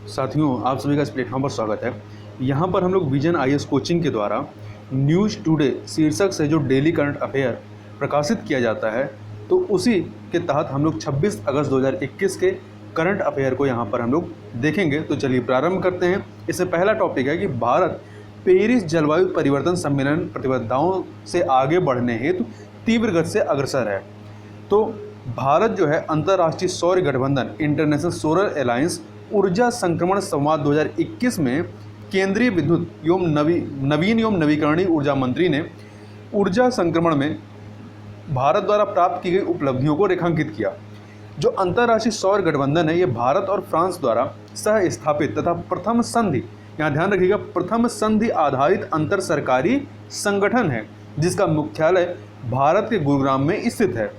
साथियों, आप सभी का इस प्लेटफॉर्म पर स्वागत है। यहाँ पर हम लोग विजन आईएएस कोचिंग के द्वारा न्यूज़ टुडे शीर्षक से जो डेली करंट अफेयर प्रकाशित किया जाता है, तो उसी के तहत हम लोग 26 अगस्त 2021 के करंट अफेयर को यहाँ पर हम लोग देखेंगे। तो चलिए प्रारंभ करते हैं। इससे पहला टॉपिक है कि भारत पेरिस जलवायु परिवर्तन सम्मेलन प्रतिबद्धताओं से आगे बढ़ने हेतु तीव्र गति से अग्रसर है। तो भारत जो है अंतर्राष्ट्रीय सौर गठबंधन इंटरनेशनल सोलर अलायंस ऊर्जा संक्रमण संवाद 2021 में केंद्रीय विद्युत एवं नवीन एवं नवीकरणीय ऊर्जा मंत्री ने ऊर्जा संक्रमण में भारत द्वारा प्राप्त की गई उपलब्धियों को रेखांकित किया। जो अंतर्राष्ट्रीय सौर गठबंधन है, ये भारत और फ्रांस द्वारा सह स्थापित तथा प्रथम संधि, यहाँ ध्यान रखिएगा, प्रथम संधि आधारित अंतर सरकारी संगठन है, जिसका मुख्यालय भारत के गुरुग्राम में स्थित है।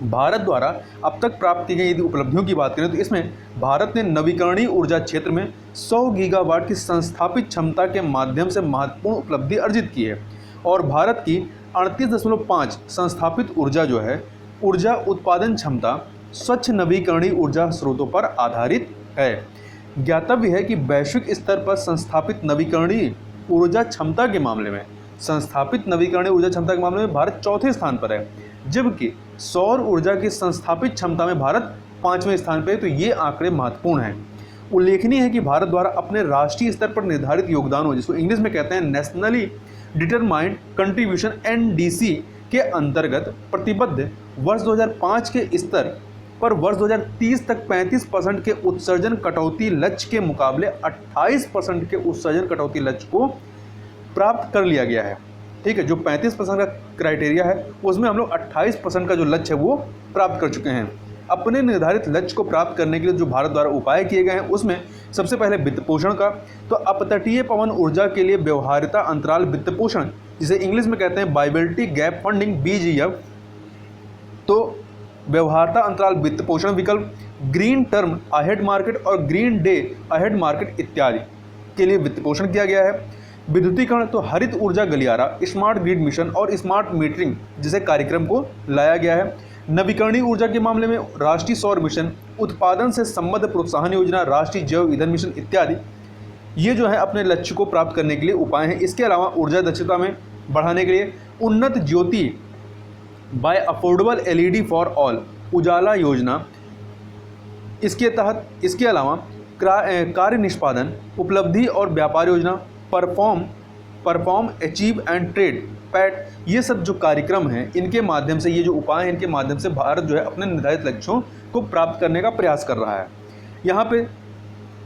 भारत द्वारा अब तक प्राप्त की गई यदि उपलब्धियों की बात करें तो इसमें भारत ने नवीकरणीय ऊर्जा क्षेत्र में 100 गीगावाट की संस्थापित क्षमता के माध्यम से महत्वपूर्ण उपलब्धि अर्जित की है और भारत की 38.5 संस्थापित ऊर्जा जो है ऊर्जा उत्पादन क्षमता स्वच्छ नवीकरणीय ऊर्जा स्रोतों पर आधारित है। ज्ञातव्य है कि वैश्विक स्तर पर संस्थापित नवीकरणीय ऊर्जा क्षमता के मामले में भारत चौथे स्थान पर है, जबकि सौर ऊर्जा की संस्थापित क्षमता में भारत 5वें स्थान पर है। तो ये आंकड़े महत्वपूर्ण हैं। उल्लेखनीय है कि भारत द्वारा अपने राष्ट्रीय स्तर पर निर्धारित योगदानों, जिसको इंग्लिश में कहते हैं नेशनली डिटरमाइंड कंट्रीब्यूशन NDC के अंतर्गत प्रतिबद्ध वर्ष 2005 के स्तर पर वर्ष 2030 तक 35% के उत्सर्जन कटौती लक्ष्य के मुकाबले 28% के उत्सर्जन कटौती लक्ष्य को प्राप्त कर लिया गया है। ठीक है, जो 35% का क्राइटेरिया है उसमें हम लोग 28% का जो लक्ष्य है वो प्राप्त कर चुके हैं। अपने निर्धारित लक्ष्य को प्राप्त करने के लिए जो भारत द्वारा उपाय किए गए हैं उसमें सबसे पहले वित्त पोषण का, तो अपतटीय पवन ऊर्जा के लिए व्यवहार्यता अंतराल वित्त पोषण, जिसे इंग्लिश में कहते हैं वायबिलिटी गैप फंडिंग BGF, तो व्यवहार्यता अंतराल वित्त पोषण विकल्प, ग्रीन टर्म अहेड मार्केट और ग्रीन डे अहेड मार्केट इत्यादि के लिए वित्त पोषण किया गया है। विद्युतीकरण, तो हरित ऊर्जा गलियारा, स्मार्ट ग्रिड मिशन और स्मार्ट मीटरिंग जैसे कार्यक्रम को लाया गया है। नवीकरणीय ऊर्जा के मामले में राष्ट्रीय सौर मिशन, उत्पादन से संबद्ध प्रोत्साहन योजना, राष्ट्रीय जैव ईंधन मिशन इत्यादि ये जो है अपने लक्ष्य को प्राप्त करने के लिए उपाय हैं। इसके अलावा ऊर्जा दक्षता में बढ़ाने के लिए Unnat Jyoti by affordable LED for all Ujala योजना, इसके अलावा कार्य निष्पादन, उपलब्धि और व्यापार योजना, perform achieve and trade PAT, ये सब जो कार्यक्रम हैं इनके माध्यम से, ये जो उपाय हैं इनके माध्यम से भारत जो है अपने निर्धारित लक्ष्यों को प्राप्त करने का प्रयास कर रहा है। यहाँ पे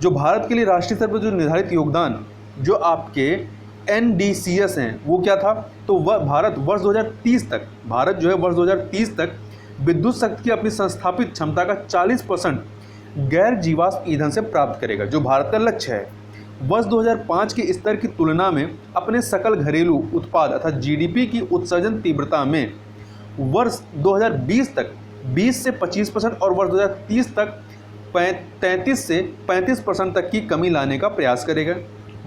जो भारत के लिए राष्ट्रीय स्तर पर जो निर्धारित योगदान जो आपके NDCS हैं वो क्या था, तो वह भारत वर्ष 2030 तक विद्युत शक्ति की अपनी संस्थापित क्षमता का 40% गैर जीवाश्म ईंधन से प्राप्त करेगा, जो भारत का लक्ष्य है। वर्ष 2005 के स्तर की तुलना में अपने सकल घरेलू उत्पाद अर्थात GDP की उत्सर्जन तीव्रता में वर्ष 2020 तक 20 से 25% और वर्ष 2030 तक 33 से 35% तक की कमी लाने का प्रयास करेगा।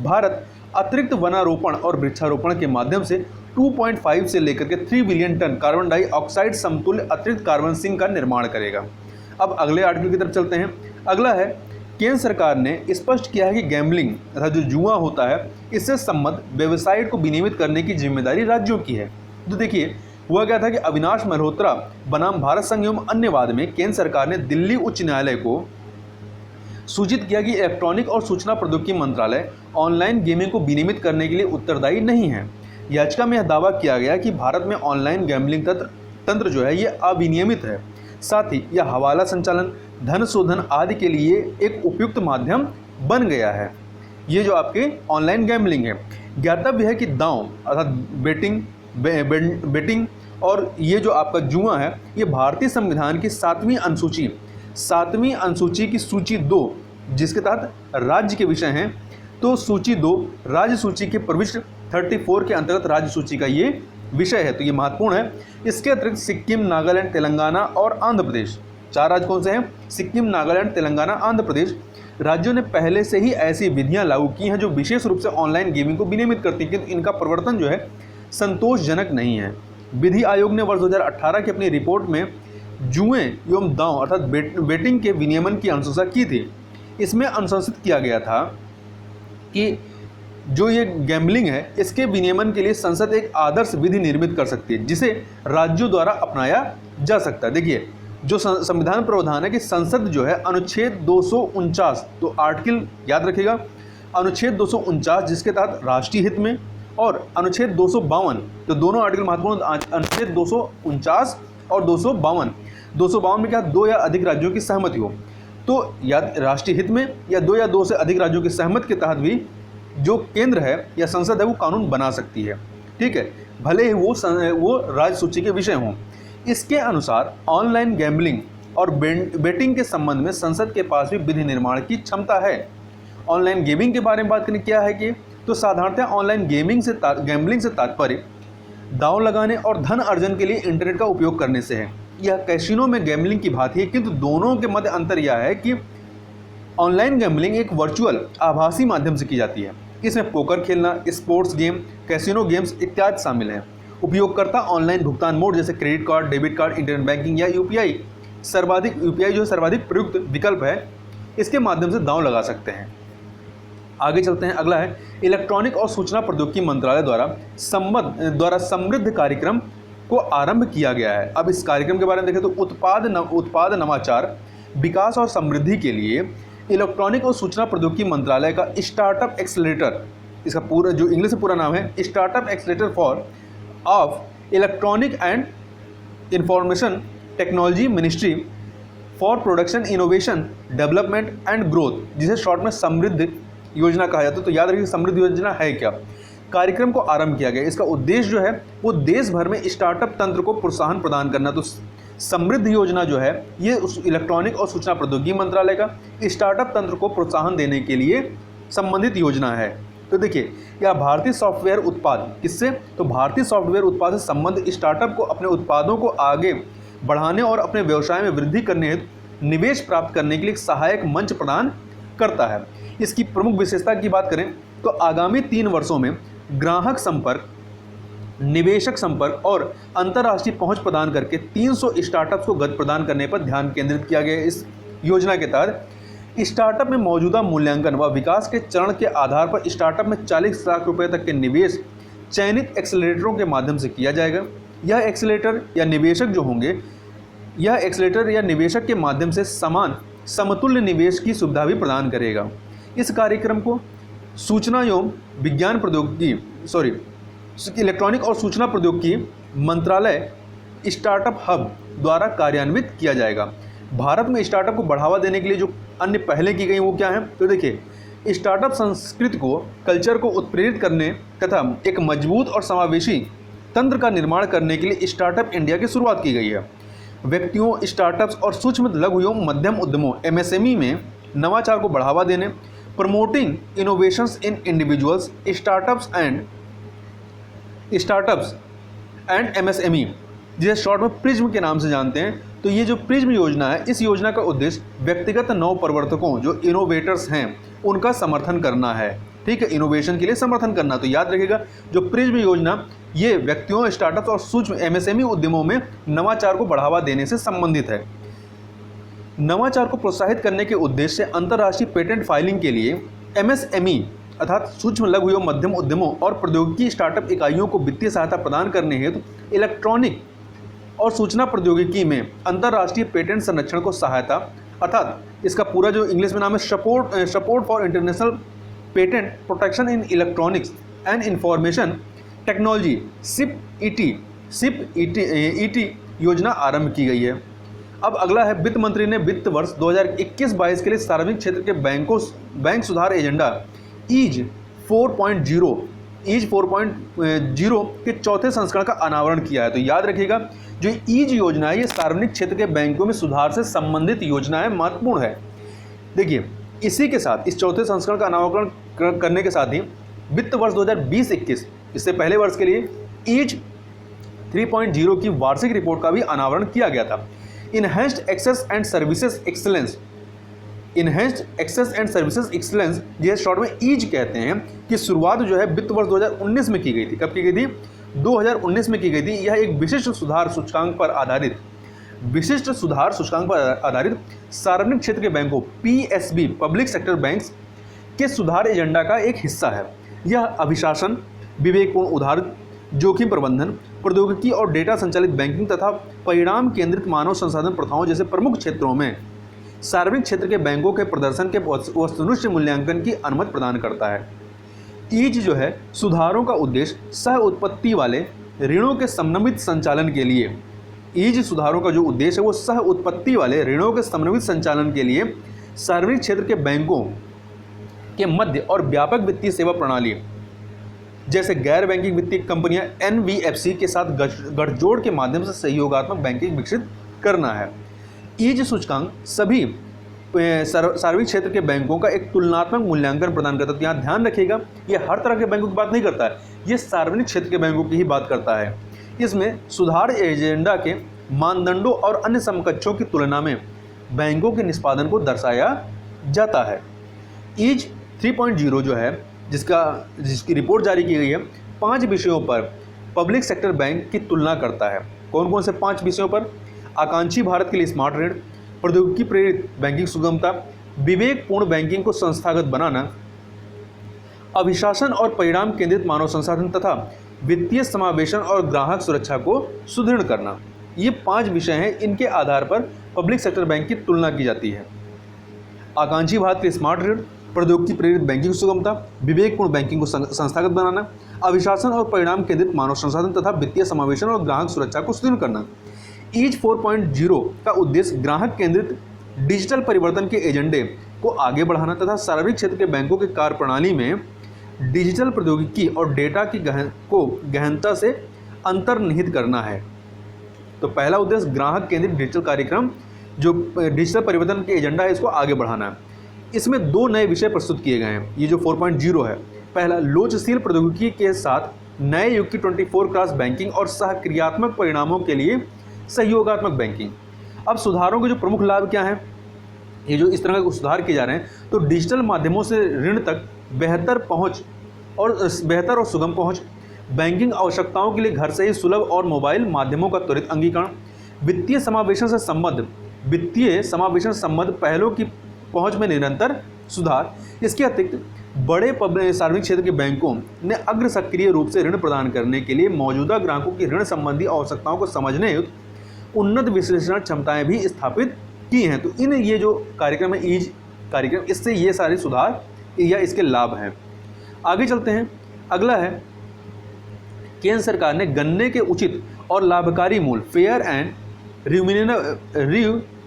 भारत अतिरिक्त वनारोपण और वृक्षारोपण के माध्यम से 2.5 से लेकर के 3 बिलियन टन कार्बन डाइऑक्साइड समतुल्य अतिरिक्त कार्बन सिंक का निर्माण करेगा। अब अगले आर्टिकल की तरफ चलते हैं। अगला है, केंद्र सरकार ने स्पष्ट किया है कि गैम्बलिंग तथा जो जुआ होता है इससे संबद्ध वेबसाइट को विनियमित करने की जिम्मेदारी राज्यों की है। तो देखिए हुआ क्या था कि अविनाश मल्होत्रा बनाम भारत संघ एवं अन्य वाद में केंद्र सरकार ने दिल्ली उच्च न्यायालय को सूचित किया कि इलेक्ट्रॉनिक और सूचना प्रौद्योगिकी मंत्रालय ऑनलाइन गेमिंग को विनियमित करने के लिए उत्तरदायी नहीं है। याचिका में यह दावा किया गया कि भारत में ऑनलाइन गैम्बलिंग तंत्र जो है ये अविनियमित है, साथ ही यह हवाला संचालन, धन शोधन आदि के लिए एक उपयुक्त माध्यम बन गया है। ये जो आपके ऑनलाइन गैम्बलिंग है, ज्ञातव्य है कि दांव अर्थात बेटिंग और ये जो आपका जुआ है ये भारतीय संविधान की 7वीं अनुसूची की सूची 2 जिसके तहत राज्य के विषय हैं, तो सूची 2 राज्य सूची के प्रविष्ट 34 के अंतर्गत राज्य सूची का ये विषय है, तो ये महत्वपूर्ण है। इसके अतिरिक्त सिक्किम, नागालैंड, तेलंगाना और आंध्र प्रदेश, 4 राज्य कौन से हैं, सिक्किम, नागालैंड, तेलंगाना, आंध्र प्रदेश, राज्यों ने पहले से ही ऐसी विधियां लागू की हैं जो विशेष रूप से ऑनलाइन गेमिंग को विनियमित करती हैं, किंतु इनका प्रवर्तन जो है संतोषजनक नहीं है। विधि आयोग ने वर्ष 2018 की अपनी रिपोर्ट में जुए एवं दांव अर्थात बेटिंग के विनियमन की अनुशंसा की थी। इसमें अनुशंसित किया गया था कि जो ये गैम्बलिंग है इसके विनियमन के लिए संसद एक आदर्श विधि निर्मित कर सकती है जिसे राज्यों द्वारा अपनाया जा सकता है। देखिए जो संविधान प्रावधान है कि संसद जो है अनुच्छेद 249, तो आर्टिकल याद रखिएगा, अनुच्छेद 249 जिसके तहत राष्ट्रीय हित में, और अनुच्छेद 252, तो दोनों आर्टिकल महत्वपूर्ण, अनुच्छेद 249 और 252 में क्या, दो या अधिक राज्यों की सहमति हो, तो या राष्ट्रीय हित में या दो से अधिक राज्यों की सहमति के तहत भी जो केंद्र है या संसद है वो कानून बना सकती है। ठीक है, भले ही वो राज्य सूची के विषय हों। इसके अनुसार ऑनलाइन गैम्बलिंग और बेटिंग के संबंध में संसद के पास भी विधि निर्माण की क्षमता है। ऑनलाइन गेमिंग के बारे में बात करनी क्या है कि तो साधारणतः ऑनलाइन गैम्बलिंग से तात्पर्य दांव लगाने और धन अर्जन के लिए इंटरनेट का उपयोग करने से है। यह कैसीनो में गैम्बलिंग की भांति है, किंतु दोनों के मध्य अंतर यह है कि ऑनलाइन गैम्बलिंग एक वर्चुअल आभासी माध्यम से की जाती है। इसमें पोकर खेलना, स्पोर्ट्स गेम, कैसीनो गेम्स इत्यादि शामिल हैं। उपयोगकर्ता ऑनलाइन भुगतान मोड जैसे credit card, debit card, internet banking या यूपीआई जो सर्वाधिक प्रयुक्त विकल्प है, इसके माध्यम से दांव लगा सकते हैं। आगे चलते हैं। अगला है इलेक्ट्रॉनिक और सूचना प्रौद्योगिकी मंत्रालय द्वारा समृद्ध कार्यक्रम को आरंभ किया गया है। अब इस कार्यक्रम के बारे में देखें तो उत्पाद नवाचार, विकास और समृद्धि के लिए इलेक्ट्रॉनिक और सूचना प्रौद्योगिकी मंत्रालय का स्टार्टअप एक्सेलरेटर, इसका पूरा जो इंग्लिश में पूरा नाम है startup accelerator for of electronic and information technology ministry for production innovation development and growth, जिसे शॉर्ट में समृद्ध योजना कहा जाता है। तो याद रखिए समृद्ध योजना है क्या। कार्यक्रम को आरंभ किया गया। इसका उद्देश्य जो है वो देश भर में स्टार्टअप तंत्र को प्रोत्साहन प्रदान करना। तो समृद्ध योजना जो है ये उस इलेक्ट्रॉनिक और सूचना प्रौद्योगिकी मंत्रालय का स्टार्टअप तंत्र को प्रोत्साहन देने के लिए संबंधित योजना है। तो देखिए यह भारतीय सॉफ्टवेयर उत्पाद किससे, तो भारतीय सॉफ्टवेयर उत्पाद से संबंध स्टार्टअप को अपने उत्पादों को आगे बढ़ाने और अपने व्यवसाय में वृद्धि करने हेतु निवेश प्राप्त करने के लिए एक सहायक मंच प्रदान करता है। इसकी प्रमुख विशेषता की बात करें तो आगामी 3 वर्षों में ग्राहक संपर्क, निवेशक संपर्क और अंतर्राष्ट्रीय पहुंच प्रदान करके 300 स्टार्टअप्स को गति प्रदान करने पर ध्यान केंद्रित किया गया है। इस योजना के तहत स्टार्टअप में मौजूदा मूल्यांकन व विकास के चरण के आधार पर स्टार्टअप में 40 लाख रुपए तक के निवेश चयनित एक्सेलरेटरों के माध्यम से किया जाएगा। यह एक्सेलरेटर या निवेशक के माध्यम से समतुल्य निवेश की सुविधा भी प्रदान करेगा। इस कार्यक्रम को सूचना एवं विज्ञान प्रौद्योगिकी इलेक्ट्रॉनिक और सूचना प्रौद्योगिकी मंत्रालय स्टार्टअप हब द्वारा कार्यान्वित किया जाएगा। भारत में स्टार्टअप को बढ़ावा देने के लिए जो अन्य पहलें की गई वो क्या है, तो देखिए स्टार्टअप संस्कृति को, कल्चर को उत्प्रेरित करने तथा एक मजबूत और समावेशी तंत्र का निर्माण करने के लिए स्टार्टअप इंडिया की शुरुआत की गई है। व्यक्तियों, स्टार्टअप्स और सूक्ष्म, लघु एवं मध्यम उद्यमों MSME में नवाचार को बढ़ावा देने, promoting innovations in individuals, startups and MSME, जिसे शॉर्ट में प्रिज्म के नाम से जानते हैं। तो ये जो प्रिज्म योजना है, इस योजना का उद्देश्य व्यक्तिगत नव प्रवर्तकों जो इनोवेटर्स हैं उनका समर्थन करना है। ठीक है, इनोवेशन के लिए समर्थन करना। तो याद रखिएगा जो प्रिज्म योजना ये व्यक्तियों, स्टार्टअप्स और सूक्ष्म MSME उद्यमों में नवाचार को बढ़ावा देने से संबंधित है। नवाचार को प्रोत्साहित करने के उद्देश्य से अंतर्राष्ट्रीय पेटेंट फाइलिंग के लिए MSME अर्थात सूक्ष्म, लघु एवं मध्यम उद्यमों और प्रौद्योगिकी स्टार्टअप इकाइयों को वित्तीय सहायता प्रदान करने हेतु इलेक्ट्रॉनिक और सूचना प्रौद्योगिकी में अंतर्राष्ट्रीय पेटेंट संरक्षण को सहायता, अर्थात इसका पूरा जो इंग्लिश में नाम है support for international patent protection in electronics and information technology SIP-ET योजना आरंभ की गई है। अब अगला है वित्त मंत्री ने वित्त वर्ष 2021-22 के लिए सार्वजनिक क्षेत्र के बैंक सुधार एजेंडा ईज 4.0 के चौथे संस्करण का अनावरण किया है। तो याद रखिएगा जो ईज योजना है ये सार्वजनिक क्षेत्र के बैंकों में सुधार से संबंधित योजना है, महत्वपूर्ण है। देखिए इसी के साथ इस चौथे संस्करण का अनावरण करने के साथ ही वित्त वर्ष 2020-21 इससे पहले वर्ष के लिए ईज 3.0 की वार्षिक रिपोर्ट का भी अनावरण किया गया था। Enhanced access and services excellence जिसे शॉर्ट में ईज कहते हैं कि शुरुआत जो है वित्त वर्ष 2019 में की गई थी। कब की गई थी? 2019 में की गई थी। यह एक विशिष्ट सुधार सूचकांक पर आधारित विशिष्ट सुधार सूचकांक पर आधारित सार्वजनिक क्षेत्र के बैंकों पीएसबी पब्लिक सेक्टर बैंक्स के सुधार एजेंडा का एक हिस्सा है। यह अभिशासन, विवेकपूर्ण उधार जोखिम प्रबंधन, प्रौद्योगिकी और डेटा संचालित बैंकिंग तथा परिणाम केंद्रित मानव संसाधन प्रथाओं जैसे प्रमुख क्षेत्रों में सार्वजनिक क्षेत्र के बैंकों के प्रदर्शन के वस्तुनिष्ठ मूल्यांकन की अनुमति प्रदान करता है। ईज जो है सुधारों का उद्देश्य सह उत्पत्ति वाले ऋणों के समन्वित संचालन के लिए, ईज सुधारों का जो उद्देश्य है वो सह उत्पत्ति वाले ऋणों के समन्वित संचालन के लिए सार्वजनिक क्षेत्र के बैंकों के मध्य और व्यापक वित्तीय सेवा प्रणाली जैसे गैर बैंकिंग वित्तीय कंपनियां एनबीएफसी के साथ गठजोड़ के माध्यम से सहयोगात्मक बैंकिंग विकसित करना है। ईज सूचकांक सभी सार्वजनिक क्षेत्र के बैंकों का एक तुलनात्मक मूल्यांकन प्रदान करता है। यहाँ ध्यान रखिएगा, ये हर तरह के बैंकों की बात नहीं करता है, ये सार्वजनिक क्षेत्र के बैंकों की ही बात करता है। इसमें सुधार एजेंडा के मानदंडों और अन्य समकक्षों की तुलना में बैंकों के निष्पादन को दर्शाया जाता है। ईज 3.0 जो है जिसकी रिपोर्ट जारी की गई है 5 विषयों पर पब्लिक सेक्टर बैंक की तुलना करता है। कौन कौन से 5 विषयों पर? आकांक्षी भारत के लिए स्मार्ट ऋण, प्रौद्योगिकी प्रेरित बैंकिंग सुगमता, विवेकपूर्ण बैंकिंग को संस्थागत बनाना, अभिशासन और परिणाम केंद्रित मानव संसाधन तथा वित्तीय समावेशन और ग्राहक सुरक्षा को सुदृढ़ करना। ये 5 विषय हैं, इनके आधार पर पब्लिक सेक्टर बैंक की तुलना की जाती है। आकांक्षी भारत के लिए स्मार्ट ऋण, प्रौद्योगिकी प्रेरित बैंकिंग सुगमता, विवेकपूर्ण बैंकिंग को संस्थागत बनाना, अभिशासन और परिणाम केंद्रित मानव संसाधन तथा वित्तीय समावेशन और ग्राहक सुरक्षा को सुदृढ़ करना। ईज 4.0 का उद्देश्य ग्राहक केंद्रित डिजिटल परिवर्तन के एजेंडे को आगे बढ़ाना तथा सार्वजनिक क्षेत्र के बैंकों के कार्यप्रणाली में डिजिटल प्रौद्योगिकी और डेटा की गहनता से अंतर्निहित करना है। तो पहला उद्देश्य ग्राहक केंद्रित डिजिटल कार्यक्रम जो डिजिटल परिवर्तन के एजेंडा है इसको आगे बढ़ाना है। इसमें 2 नए विषय प्रस्तुत किए गए हैं। ये जो 4.0 है, पहला लोचशील प्रौद्योगिकी के साथ नए युग की 24 क्लास बैंकिंग और सहक्रियात्मक परिणामों के लिए सहयोगात्मक बैंकिंग। अब सुधारों के जो प्रमुख लाभ क्या हैं, ये जो इस तरह के सुधार किए जा रहे हैं, तो डिजिटल माध्यमों से ऋण तक बेहतर और सुगम पहुंच, बैंकिंग आवश्यकताओं के लिए घर से ही सुलभ और मोबाइल माध्यमों का त्वरित अंगीकरण, वित्तीय समावेशन संबद्ध पहलों की पहुंच में निरंतर सुधार। इसके अतिरिक्त बड़े सार्वजनिक क्षेत्र के बैंकों ने अग्र सक्रिय रूप से ऋण प्रदान करने के लिए मौजूदा ग्राहकों की ऋण संबंधी आवश्यकताओं को समझने हेतु उन्नत विश्लेषण क्षमताएं भी स्थापित की हैं। तो इन ये जो कार्यक्रम है ईज कार्यक्रम, इससे ये सारे सुधार या इसके लाभ हैं। आगे चलते हैं। अगला है केंद्र सरकार ने गन्ने के उचित और लाभकारी मूल्य fair and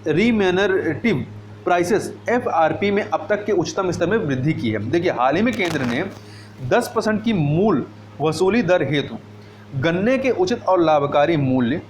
remunerative prices FRP में अब तक के उच्चतम स्तर में वृद्धि की है। देखिए, हाल ही में केंद्र ने 10% की मूल वसूली दर हेतु गन्ने के उचित और लाभकारी मूल्य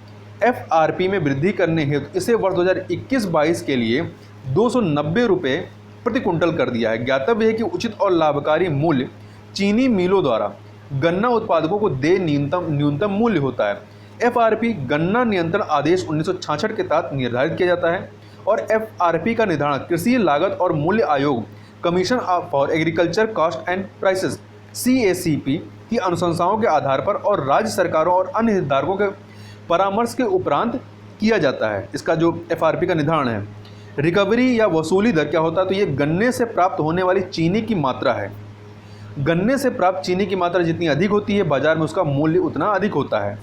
FRP में वृद्धि करने हेतु इसे वर्ष 2021-22 के लिए 290 रुपये प्रति कुंटल कर दिया है। ज्ञातव्य है कि उचित और लाभकारी मूल्य चीनी मिलों द्वारा गन्ना उत्पादकों को देय न्यूनतम मूल्य होता है। FRP गन्ना नियंत्रण आदेश 1966 के तहत निर्धारित किया जाता है और FRP का निर्धारण कृषि लागत और मूल्य आयोग commission for agriculture cost and prices CACP की अनुशंसाओं के आधार पर और राज्य सरकारों और अन्य हितधारकों के परामर्श के उपरांत किया जाता है। इसका जो FRP का निर्धारण है। रिकवरी या वसूली दर क्या होता है, तो ये गन्ने से प्राप्त होने वाली चीनी की मात्रा है। गन्ने से प्राप्त चीनी की मात्रा जितनी अधिक होती है, बाजार में उसका मूल्य उतना अधिक होता है।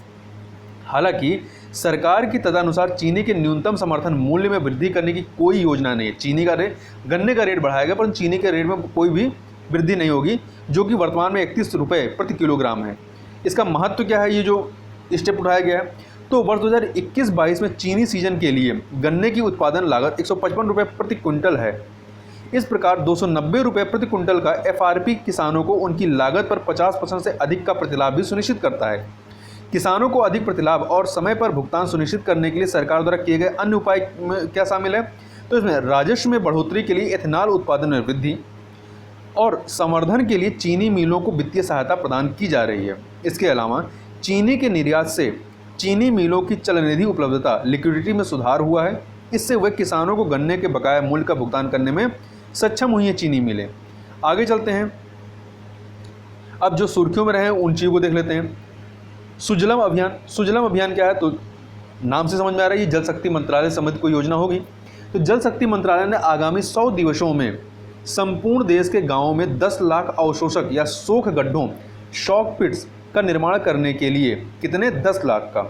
हालांकि सरकार की तदनुसार चीनी के न्यूनतम समर्थन मूल्य में वृद्धि करने की कोई योजना नहीं है। गन्ने का रेट बढ़ाया गया, पर चीनी के रेट में कोई भी वृद्धि नहीं होगी, जो कि वर्तमान में 31 रुपये प्रति किलोग्राम है। इसका महत्व क्या है, ये जो स्टेप उठाया गया है, तो वर्ष 2021-22 में चीनी सीजन के लिए गन्ने की उत्पादन लागत 155 रुपये प्रति क्विंटल है। इस प्रकार 290 रुपये प्रति क्विंटल का FRP किसानों को उनकी लागत पर 50% से अधिक का प्रतिलाभ भी सुनिश्चित करता है। किसानों को अधिक प्रतिलाभ और समय पर भुगतान सुनिश्चित करने के लिए सरकार द्वारा किए गए अन्य उपाय क्या शामिल है, तो इसमें राजस्व में बढ़ोतरी के लिए एथेनॉल उत्पादन में वृद्धि और संवर्धन के लिए चीनी मिलों को वित्तीय सहायता प्रदान की जा रही है। इसके अलावा चीनी के निर्यात से चीनी मिलों की चलनिधि उपलब्धता लिक्विडिटी में सुधार हुआ है। इससे वे किसानों को गन्ने के बकाया मूल्य का भुगतान करने में सक्षम हुई हैं चीनी मिलें। आगे चलते हैं। अब जो सुर्खियों में रहे उन चीज़ों को देख लेते हैं। सुजलम अभियान क्या है, तो नाम से समझ में आ रहा है ये जल शक्ति मंत्रालय संबंधित कोई योजना होगी। तो जल शक्ति मंत्रालय ने आगामी 100 दिवसों में संपूर्ण देश के गांवों में 10 लाख अवशोषक या सोख गड्ढों शॉक पिट्स का निर्माण करने के लिए, कितने, 10 लाख का,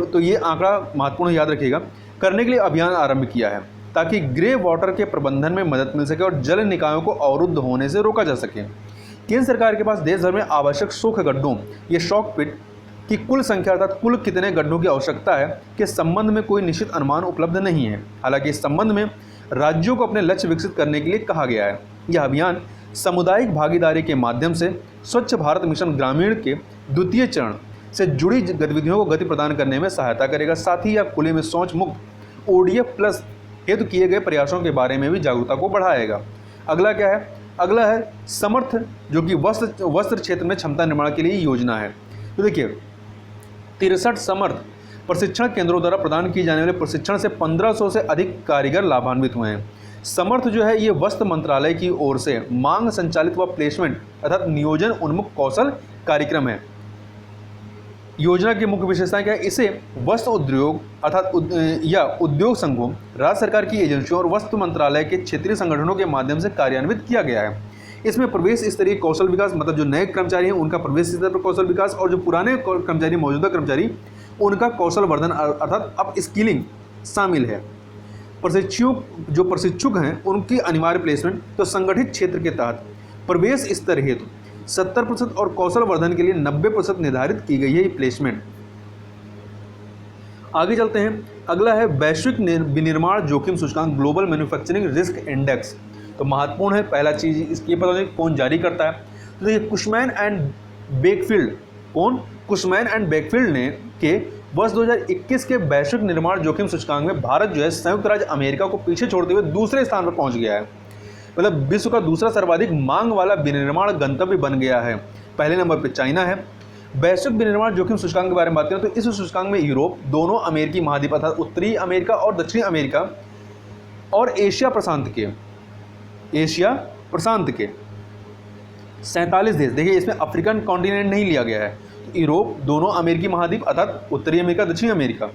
तो ये आंकड़ा महत्वपूर्ण याद रखिएगा, करने के लिए अभियान आरंभ किया है ताकि ग्रे वाटर के प्रबंधन में मदद मिल सके और जल निकायों को अवरुद्ध होने से रोका जा सके। केंद्र सरकार के पास देश भर में आवश्यक सोख गड्ढों ये शॉक पिट की कुल संख्या अर्थात कुल कितने गड्ढों की आवश्यकता है के संबंध में कोई निश्चित अनुमान उपलब्ध नहीं है। हालांकि इस संबंध में राज्यों को अपने लक्ष्य विकसित करने के लिए कहा गया है। यह अभियान सामुदायिक भागीदारी के माध्यम से स्वच्छ भारत मिशन ग्रामीण के द्वितीय चरण से जुड़ी गतिविधियों को गति प्रदान करने में सहायता करेगा। साथ ही यह खुले में शौच मुक्त ODF प्लस हेतु किए गए प्रयासों के बारे में भी जागरूकता को बढ़ाएगा। अगला क्या है? अगला है समर्थ, जो कि वस्त्र क्षेत्र में क्षमता निर्माण के लिए योजना है। तो देखिए 63 समर्थ प्रशिक्षण केंद्रों द्वारा प्रदान किए जाने वाले प्रशिक्षण से 1500 से अधिक कारीगर लाभान्वित हुए हैं। समर्थ जो है ये वस्त्र मंत्रालय की ओर से मांग संचालित व प्लेसमेंट अर्थात नियोजन उन्मुख कौशल कार्यक्रम है। योजना की मुख्य विशेषताएं क्या है? इसे वस्त्र उद्योग अर्थात उद्योग संघों, राज्य सरकार की एजेंसियों और वस्त्र मंत्रालय के क्षेत्रीय संगठनों के माध्यम से कार्यान्वित किया गया है। इसमें प्रवेश स्तरीय कौशल विकास, मतलब जो नए कर्मचारी हैं उनका प्रवेश स्तर पर कौशल विकास, और जो पुराने कर्मचारी, मौजूदा कर्मचारी, उनका कौशल वर्धन अर्थात अप स्किलिंग शामिल है। प्रशिक्षुक हैं उनकी अनिवार्य प्लेसमेंट। तो संगठित क्षेत्र के तहत प्रवेश स्तर हेतु 70% और कौशल वर्धन के लिए 90% निर्धारित की गई है ये प्लेसमेंट। आगे चलते हैं। अगला है वैश्विक विनिर्माण जोखिम सूचकांक, ग्लोबल मैन्युफैक्चरिंग रिस्क इंडेक्स। तो महत्वपूर्ण है। पहला चीज इसकी पता नहीं कौन जारी करता है। तो देखिए कुशमैन एंड बेकफील्ड, कौन? कुशमैन एंड बेकफील्ड ने के वर्ष 2021 के वैश्विक निर्माण जोखिम सूचकांक में भारत जो है संयुक्त राज्य अमेरिका को पीछे छोड़ते हुए दूसरे स्थान पर पहुंच गया है। मतलब विश्व का दूसरा सर्वाधिक मांग वाला विनिर्माण गंतव्य बन गया है। पहले नंबर पर चाइना है। वैश्विक विनिर्माण जोखिम सूचकांक के बारे में बात करें तो इस सूचकांक में यूरोप, दोनों अमेरिकी महाद्वीप अर्थात उत्तरी अमेरिका और दक्षिणी अमेरिका और एशिया प्रशांत के 47 देश, देखिए इसमें अफ्रीकन कॉन्टिनेंट नहीं लिया गया है। यूरोप, दोनों अमेरिकी महाद्वीप अर्थात उत्तरी अमेरिका, दक्षिणी अमेरिका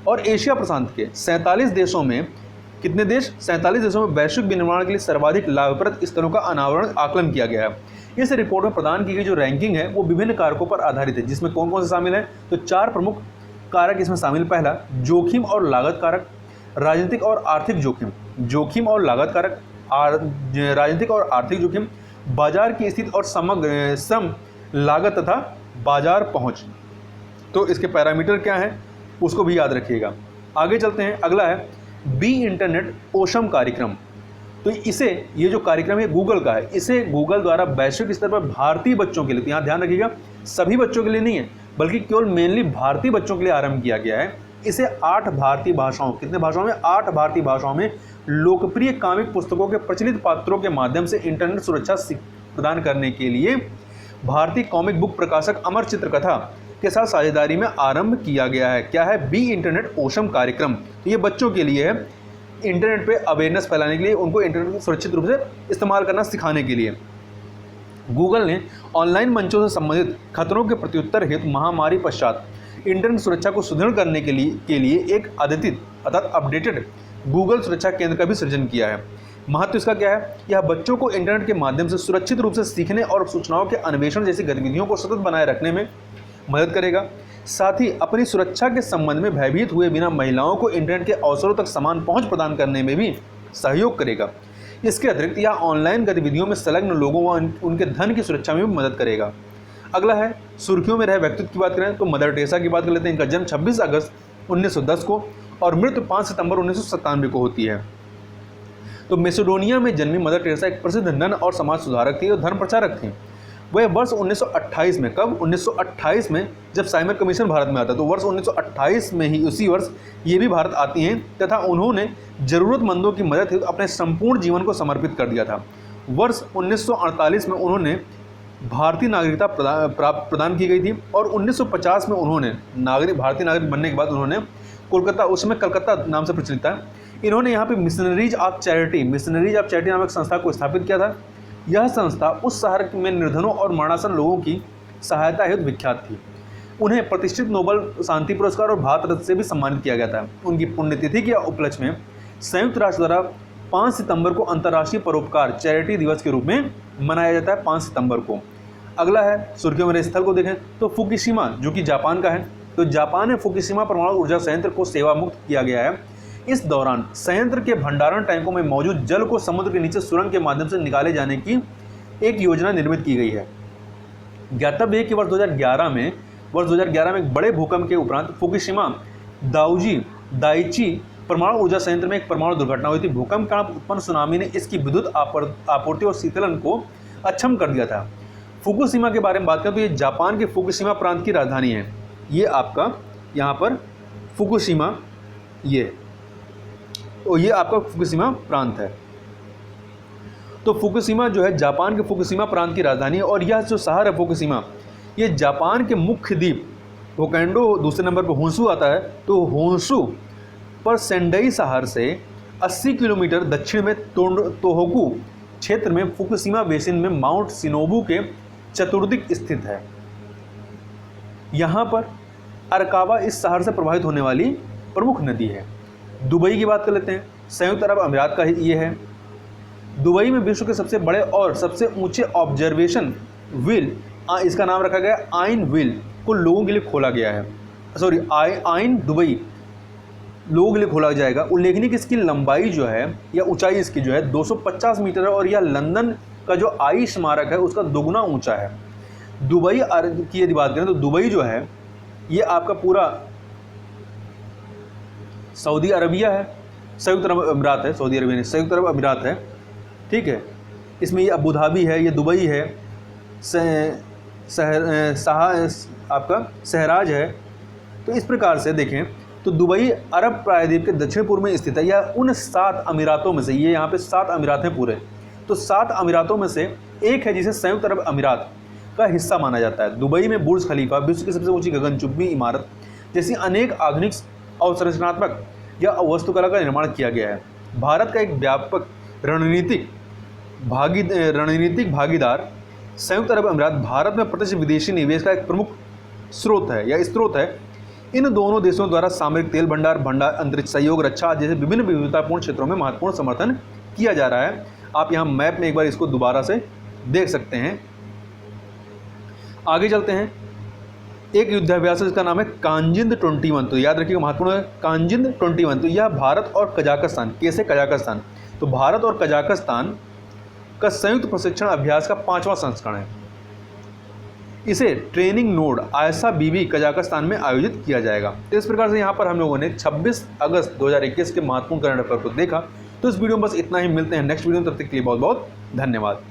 और एशिया प्रशांत के 47 देशों में, कितने देश? 47 देशों में वैश्विक विनिर्माण के लिए सर्वाधिक लाभप्रद स्तरों का आकलन किया गया है। इस रिपोर्ट में प्रदान की गई जो रैंकिंग है वो विभिन्न कारकों पर आधारित है, जिसमें कौन कौन से शामिल है? तो 4 प्रमुख कारक इसमें शामिल। पहला, जोखिम और लागत कारक, राजनीतिक और आर्थिक जोखिम, जोखिम और लागत कारक, राजनीतिक और आर्थिक जोखिम, बाजार की स्थिति और समग्र श्रम लागत तथा बाजार पहुंच। तो इसके पैरामीटर क्या हैं उसको भी याद रखिएगा। आगे चलते हैं। अगला है बी इंटरनेट ओशम कार्यक्रम। तो इसे, ये जो कार्यक्रम है गूगल का है, इसे गूगल द्वारा वैश्विक स्तर पर भारतीय बच्चों के लिए, तो यहाँ ध्यान रखिएगा सभी बच्चों के लिए नहीं है बल्कि केवल मेनली भारतीय बच्चों के लिए आरंभ किया गया है। इसे 8 भारतीय भाषाओं, कितने भाषाओं में? 8 भारतीय भाषाओं में लोकप्रिय कामिक पुस्तकों के प्रचलित पात्रों के माध्यम से इंटरनेट सुरक्षा प्रदान करने के लिए भारतीय कॉमिक बुक प्रकाशक अमर चित्रकथा के साथ साझेदारी में आरंभ किया गया है। क्या है? बी इंटरनेट ओशम कार्यक्रम। तो ये बच्चों के लिए है, इंटरनेट पे अवेयरनेस फैलाने के लिए, उनको इंटरनेट को सुरक्षित रूप से इस्तेमाल करना सिखाने के लिए। गूगल ने ऑनलाइन मंचों से संबंधित खतरों के प्रत्युत्तर हेतु महामारी पश्चात इंटरनेट सुरक्षा को सुदृढ़ करने के लिए एक अद्यतित अर्थात अपडेटेड गूगल सुरक्षा केंद्र का भी सृजन किया है। महत्व इसका क्या है? यह बच्चों को इंटरनेट के माध्यम से सुरक्षित रूप से सीखने और सूचनाओं के अन्वेषण जैसी गतिविधियों को सतत बनाए रखने में मदद करेगा। साथ ही अपनी सुरक्षा के संबंध में भयभीत हुए बिना महिलाओं को इंटरनेट के अवसरों तक समान पहुंच प्रदान करने में भी सहयोग करेगा। इसके अतिरिक्त यह ऑनलाइन गतिविधियों में संलग्न लोगों व उनके धन की सुरक्षा में भी मदद करेगा। अगला है सुर्खियों में रहे व्यक्तित्व की बात करें तो मदर टेरेसा की बात कर लेते हैं। इनका जन्म 26 अगस्त 1910 को और मृत्यु 5 सितंबर 1997 को होती है। तो मैसेडोनिया में जन्मी मदर टेरेसा एक प्रसिद्ध नन और समाज सुधारक थी और धर्म प्रचारक थी। वह वर्ष 1928 में, कब? 1928 में जब साइमन कमीशन भारत में आता, तो वर्ष 1928 में ही उसी वर्ष ये भी भारत आती हैं तथा उन्होंने ज़रूरतमंदों की मदद हेतु अपने संपूर्ण जीवन को समर्पित कर दिया था। वर्ष 1948 में उन्होंने भारतीय नागरिकता प्रदान की गई थी और 1950 में उन्होंने भारतीय नागरिक बनने के बाद उन्होंने कोलकाता, उसमें कलकत्ता नाम से प्रचलित था, इन्होंने यहाँ पे मिशनरीज ऑफ चैरिटी नामक संस्था को स्थापित किया था। यह संस्था उस शहर में निर्धनों और मरणासन लोगों की सहायता हेतु विख्यात थी। उन्हें प्रतिष्ठित नोबेल शांति पुरस्कार और भारत रत्न से भी सम्मानित किया गया था। उनकी पुण्यतिथि के उपलक्ष्य में संयुक्त राष्ट्र द्वारा 5 सितंबर को अंतर्राष्ट्रीय परोपकार चैरिटी दिवस के रूप में मनाया जाता है, 5 सितंबर को। अगला है सुर्खियों में स्थल को देखें तो फुकुशिमा जो कि जापान का है, तो जापान में फुकुशिमा परमाणु ऊर्जा संयंत्र को सेवा मुक्त किया गया है। इस दौरान संयंत्र के भंडारण टैंकों में मौजूद जल को समुद्र के नीचे सुरंग के माध्यम से निकाले जाने की एक योजना निर्मित की गई है। ज्ञातव्य है कि वर्ष 2011 में एक बड़े भूकंप के उपरांत फुकुशिमा दाइची परमाणु ऊर्जा संयंत्र में एक परमाणु दुर्घटना हुई थी। भूकंप के कारण उत्पन्न सुनामी ने इसकी विद्युत आपूर्ति और शीतलन को अक्षम कर दिया था। फुकुशिमा के बारे में बात करें तो ये जापान के फुकुशिमा प्रांत की राजधानी है। ये आपका यहाँ पर फुकुशिमा, ये आपका फुकुशिमा प्रांत है। तो फुकुशिमा जो है जापान के फुकुशिमा प्रांत की राजधानी है और यह जो शहर है फुकुशिमा, ये जापान के मुख्य द्वीप होक्काइडो दूसरे नंबर पर होन्शु आता है, तो होन्शु पर सेंडई शहर से 80 किलोमीटर दक्षिण में तोहोकू क्षेत्र में फुकुशिमा बेसिन में माउंट शिनोबू के चतुर्दिक स्थित है। यहाँ पर अरकावा इस शहर से प्रभावित होने वाली प्रमुख नदी है। दुबई की बात कर लेते हैं। संयुक्त अरब अमीरात का ये है। दुबई में विश्व के सबसे बड़े और सबसे ऊंचे ऑब्जर्वेशन व्हील, इसका नाम रखा गया आइन व्हील, को लोगों के लिए खोला गया है। सॉरी, आइन दुबई लोगों के लिए खोला जाएगा। उल्लेखनीय कि इसकी लंबाई जो है या ऊंचाई इसकी जो है 250 मीटर है और यह लंदन का जो आई स्मारक है उसका दोगुना ऊंचा है। दुबई की यदि बात करें तो दुबई जो है ये आपका पूरा सऊदी अरबिया है, संयुक्त अरब अमीरात है, सऊदी अरबिया नहीं, संयुक्त अरब अमीरात है, ठीक है। इसमें ये अबू धाबी है, ये दुबई है, आपका सहराज है। तो इस प्रकार से देखें तो दुबई अरब प्रायद्वीप के दक्षिण पूर्व में स्थित है। यह उन 7 अमीरातों में से, ये यहाँ पे 7 अमीरात हैं पूरे, तो 7 अमीरातों में से एक है जिसे संयुक्त अरब अमीरात का हिस्सा माना जाता है। दुबई में बुर्ज खलीफा, विश्व की सबसे ऊंची गगनचुंबी इमारत जैसी अनेक आधुनिक अवसंरचनात्मक या वास्तुकला का निर्माण किया गया है। भारत का एक व्यापक रणनीतिक भागीदार संयुक्त अरब अमीरात भारत में प्रत्यक्ष विदेशी निवेश का एक प्रमुख स्रोत है। इन दोनों देशों द्वारा सामरिक तेल भंडार, अंतरिक्ष सहयोग, रक्षा जैसे विभिन्न विविधतापूर्ण क्षेत्रों में महत्वपूर्ण समर्थन किया जा रहा है। आप यहाँ मैप में एक बार इसको दोबारा से देख सकते हैं। आगे चलते हैं। एक युद्धाभ्यास है जिसका नाम है कांजिंद 21, तो याद रखिएगा महत्वपूर्ण है कांजिंद 21। तो यह भारत और कजाकिस्तान, कैसे कजाकिस्तान, तो भारत और कजाकिस्तान का संयुक्त प्रशिक्षण अभ्यास का 5वां संस्करण है। इसे ट्रेनिंग नोड आयशा बीबी कजाकिस्तान में आयोजित किया जाएगा। तो इस प्रकार से यहाँ पर हम लोगों ने 26 अगस्त 2021 के महत्वपूर्ण करंट अफेयर को देखा। तो इस वीडियो में बस इतना ही, मिलते हैं नेक्स्ट वीडियो में, तब तक के लिए बहुत बहुत धन्यवाद।